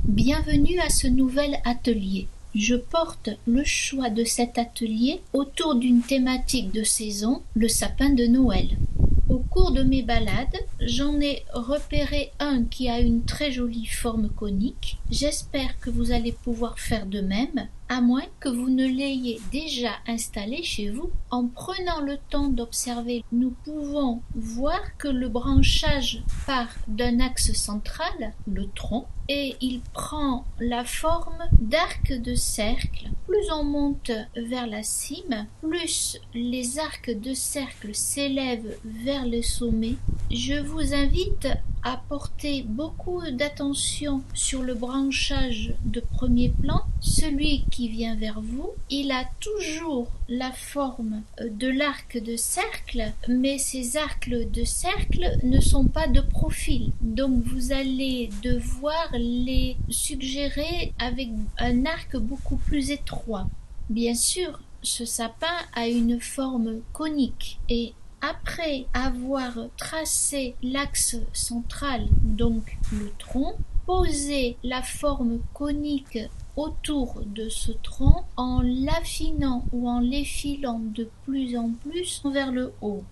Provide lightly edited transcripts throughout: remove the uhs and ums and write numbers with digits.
Bienvenue à ce nouvel atelier. Je porte le choix de cet atelier autour d'une thématique de saison, le sapin de Noël. Au cours de mes balades, j'en ai repéré un qui a une très jolie forme conique. J'espère que vous allez pouvoir faire de même, à moins que vous ne l'ayez déjà installé chez vous. En prenant le temps d'observer, nous pouvons voir que le branchage part d'un axe central, le tronc, et il prend la forme d'arc de cercle. Plus on monte vers la cime, plus les arcs de cercle s'élèvent vers le sommet. Je vous invite à porter beaucoup d'attention sur le branchage de premier plan, celui qui vient vers vous. Il a toujours la forme de l'arc de cercle, mais ces arcs de cercle ne sont pas de profil. Donc vous allez devoir les suggérer avec un arc beaucoup plus étroit. Bien sûr, ce sapin a une forme conique et après avoir tracé l'axe central, donc le tronc, posez la forme conique autour de ce tronc en l'affinant ou en l'effilant de plus en plus vers le haut.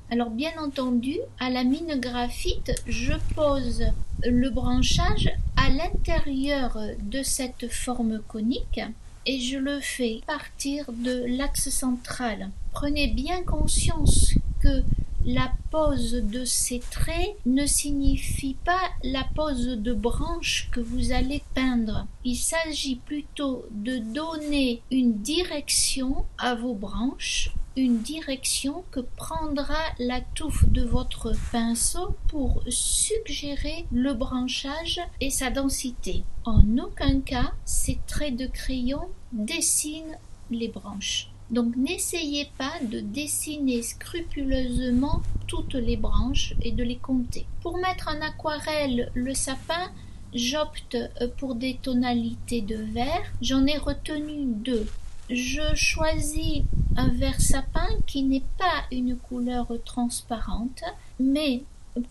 Alors bien entendu, à la mine graphite, je pose le branchage à l'intérieur de cette forme conique et je le fais partir de l'axe central. Prenez bien conscience que la pose de ces traits ne signifie pas la pose de branche que vous allez peindre. Il s'agit plutôt de donner une direction à vos branches, une direction que prendra la touffe de votre pinceau pour suggérer le branchage et sa densité. En aucun cas, ces traits de crayon dessinent les branches. Donc n'essayez pas de dessiner scrupuleusement toutes les branches et de les compter. Pour mettre en aquarelle le sapin, j'opte pour des tonalités de vert. J'en ai retenu deux. Je choisis un vert sapin qui n'est pas une couleur transparente, mais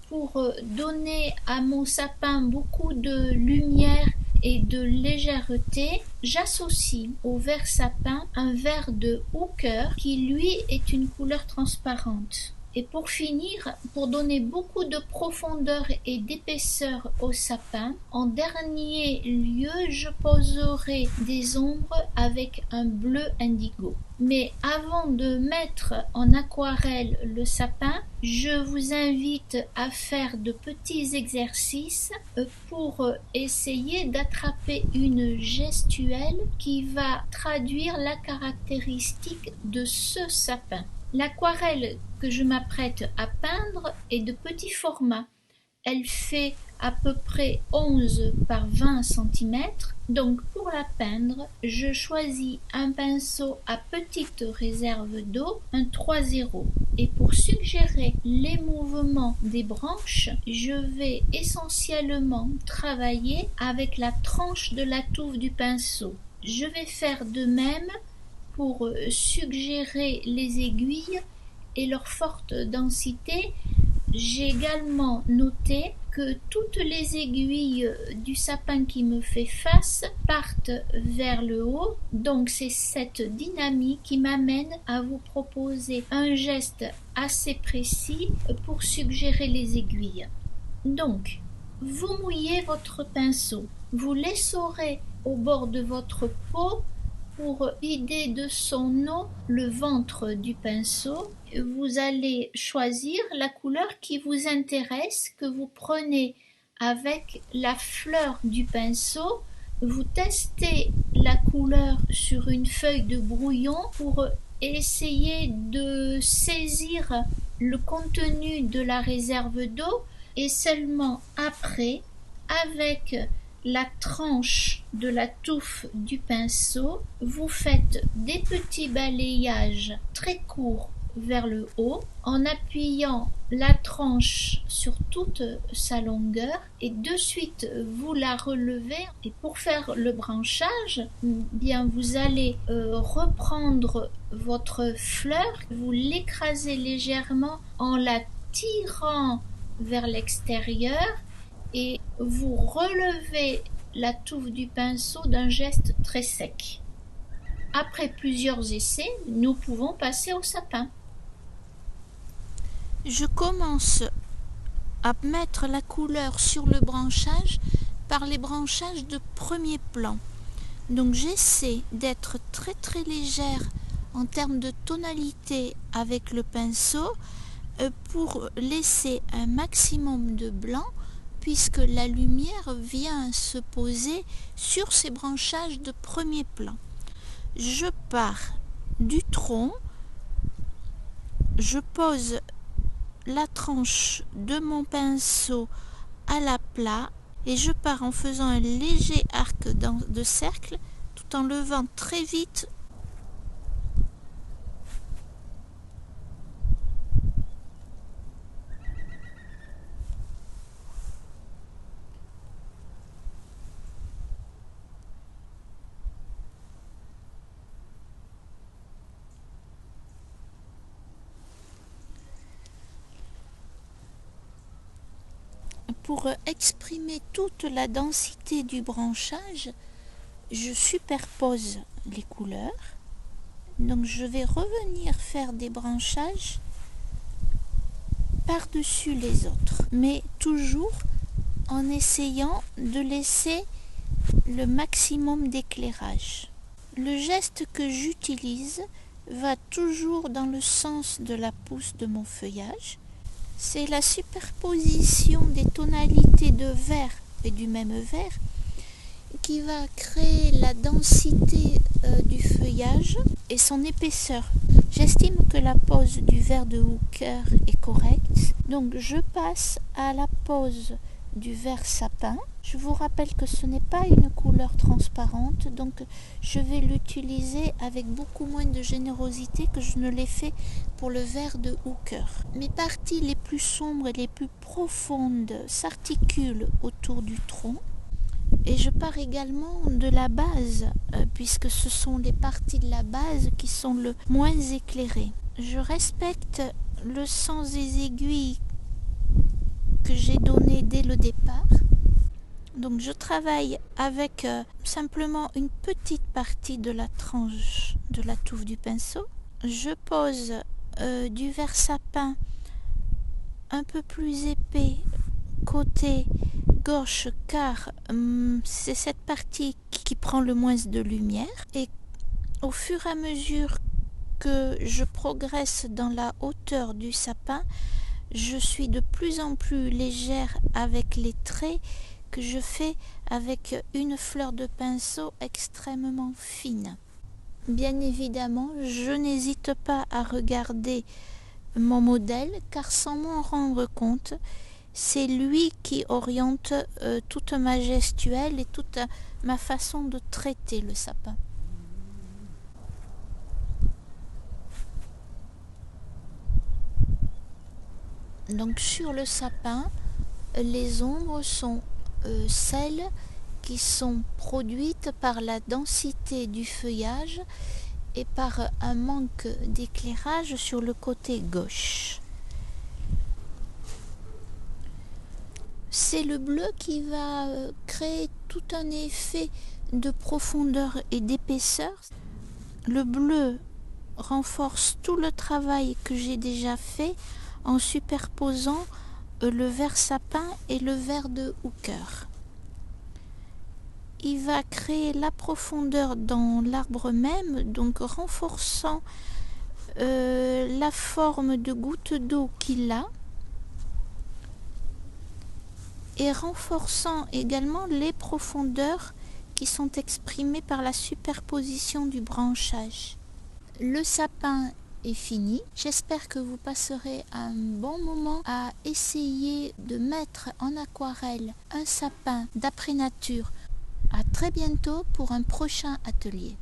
pour donner à mon sapin beaucoup de lumière et de légèreté, j'associe au vert sapin un vert de Hooker qui lui est une couleur transparente. Et pour finir, pour donner beaucoup de profondeur et d'épaisseur au sapin, en dernier lieu, je poserai des ombres avec un bleu indigo. Mais avant de mettre en aquarelle le sapin, je vous invite à faire de petits exercices pour essayer d'attraper une gestuelle qui va traduire la caractéristique de ce sapin. L'aquarelle que je m'apprête à peindre est de petit format. Elle fait à peu près 11 par 20 cm. Donc pour la peindre, je choisis un pinceau à petite réserve d'eau, un 3,0. Et pour suggérer les mouvements des branches, je vais essentiellement travailler avec la tranche de la touffe du pinceau. Je vais faire de même pour suggérer les aiguilles et leur forte densité. J'ai également noté que toutes les aiguilles du sapin qui me fait face partent vers le haut, donc c'est cette dynamique qui m'amène à vous proposer un geste assez précis pour suggérer les aiguilles. Donc, vous mouillez votre pinceau, vous l'essorez au bord de votre peau pour vider de son eau le ventre du pinceau. Vous allez choisir la couleur qui vous intéresse, que vous prenez avec la fleur du pinceau. Vous testez la couleur sur une feuille de brouillon pour essayer de saisir le contenu de la réserve d'eau et seulement après, avec la tranche de la touffe du pinceau, vous faites des petits balayages très courts vers le haut en appuyant la tranche sur toute sa longueur et de suite vous la relevez. Et pour faire le branchage, bien vous allez reprendre votre fleur, vous l'écrasez légèrement en la tirant vers l'extérieur et vous relevez la touffe du pinceau d'un geste très sec. Après plusieurs essais, nous pouvons passer au sapin. Je commence à mettre la couleur sur le branchage par les branchages de premier plan. Donc j'essaie d'être très très légère en termes de tonalité avec le pinceau pour laisser un maximum de blanc puisque la lumière vient se poser sur ces branchages de premier plan. Je pars du tronc, je pose la tranche de mon pinceau à l'aplat et je pars en faisant un léger arc de cercle tout en levant très vite pour exprimer toute la densité du branchage. Je superpose les couleurs. Donc je vais revenir faire des branchages par-dessus les autres, mais toujours en essayant de laisser le maximum d'éclairage. Le geste que j'utilise va toujours dans le sens de la pousse de mon feuillage. C'est la superposition des tonalités de vert et du même vert qui va créer la densité du feuillage et son épaisseur. J'estime que la pose du vert de Hooker est correcte, donc je passe à la pose du vert sapin. Je vous rappelle que ce n'est pas une couleur transparente, donc je vais l'utiliser avec beaucoup moins de générosité que je ne l'ai fait pour le vert de Hooker. Mes parties les plus sombres et les plus profondes s'articulent autour du tronc. Et je pars également de la base, puisque ce sont les parties de la base qui sont le moins éclairées. Je respecte le sens des aiguilles que j'ai donné dès le départ. Donc je travaille avec simplement une petite partie de la tranche de la touffe du pinceau. Je pose du vert sapin un peu plus épais côté gauche car c'est cette partie qui prend le moins de lumière, et au fur et à mesure que je progresse dans la hauteur du sapin, je suis de plus en plus légère avec les traits que je fais avec une fleur de pinceau extrêmement fine. Bien évidemment, je n'hésite pas à regarder mon modèle car sans m'en rendre compte, c'est lui qui oriente toute ma gestuelle et toute ma façon de traiter le sapin. Donc sur le sapin, les ombres sont celles qui sont produites par la densité du feuillage et par un manque d'éclairage sur le côté gauche. C'est le bleu qui va créer tout un effet de profondeur et d'épaisseur. Le bleu renforce tout le travail que j'ai déjà fait en superposant le vert sapin et le vert de Hooker. Il va créer la profondeur dans l'arbre même, donc renforçant la forme de goutte d'eau qu'il a, et renforçant également les profondeurs qui sont exprimées par la superposition du branchage. Le sapin est fini. J'espère que vous passerez un bon moment à essayer de mettre en aquarelle un sapin d'après nature. À très bientôt pour un prochain atelier.